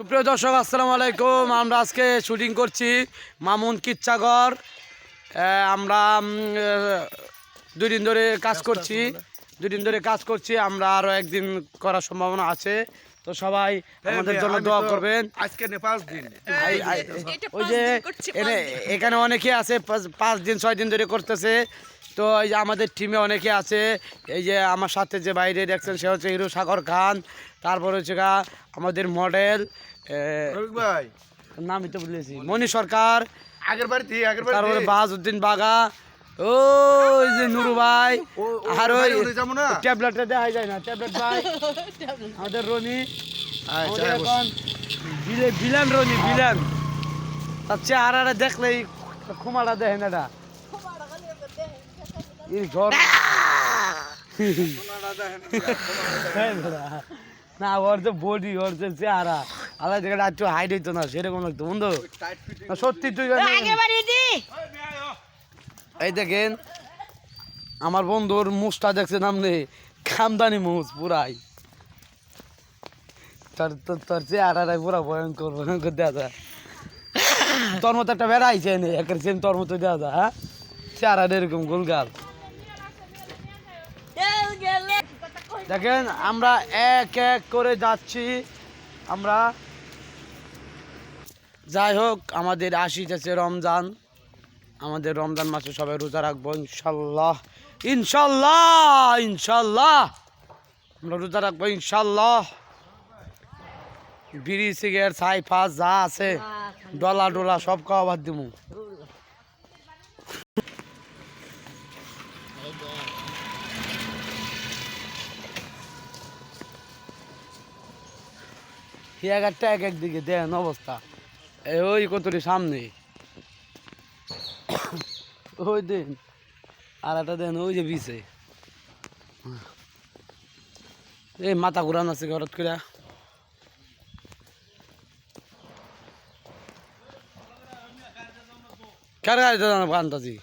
সুপ্রিয় দর্শক আসসালামু আলাইকুম। আমরা আজকে শুটিং করছি মামুন কিচ্চাগর। আমরা 2 দিন ধরে কাজ করছি আমরা আরো একদিন করার সম্ভাবনা আছে। তো সবাই আমাদের জন্য দোয়া করবেন। আজকে 5 দিন ওই যে এখানে অনেকে আছে 5 দিন 6 দিন ধরে করতেছে। তো এই যে আমাদের টিমে অনেকে আছে। এই যে আমার সাথে যে বাইরে দেখছেন সে হচ্ছে হিরো সাগর খান। তারপর হচ্ছে আমাদের মডেল ভাই নামই তো বলেছি মনি সরকার, আগের বাড়িতে তারপরে বাহাজউদ্দিন বাগা, ওই যে নুরু ভাই, আর ওই ট্যাবলেটটা দেখা যায় না ট্যাবলেট ভাই আমাদের রনি, আমাদের এখন ভিলেন রনি ভিলেন। তার চেহারাটা দেখলেই খুমাটা দেখেন এটা ঘর না ওর যে বডি ওর যে চেহারা আলাদা জায়গাটা একটু হাইট হইতো না সেরকম লাগতো বন্ধু সত্যি। তুই এই দেখেন আমার বন্ধুর মুখটা দেখছেন আপনি খামদানি মুখ পুরাই তোর চেহারাটাই পুরা ভয়ঙ্কর ভয়ঙ্কর দেওয়া যায়। তোর মতো একটা বেড়াইছে একের সেম তোর মতো দেওয়া যায়। হ্যাঁ চেহারাটা এরকম গোলগাল দেখেন। আমরা এক এক করে যাচ্ছি। আমরা যাই হোক আমাদের আসিতেছে রমজান, আমাদের রমজান মাসে সবাই রোজা রাখবো ইনশাল্লাহ ইনশাল্লাহ ইনশাল্লাহ। আমরা রোজা রাখবো ইনশাল্লাহ। বিড়ি সিগারেট ছাই ফাঁস যা আছে ডলা ডোলা সব খাওয়াবার দিব। একটা এক একদিকে দেন অবস্থা ওই কতটি সামনে ওই দেন আর একটা দেন ওই যে বিছে এই মাথা ঘুরান আছে হঠাৎ করে। কার গাড়িতে জানো আন্তাজি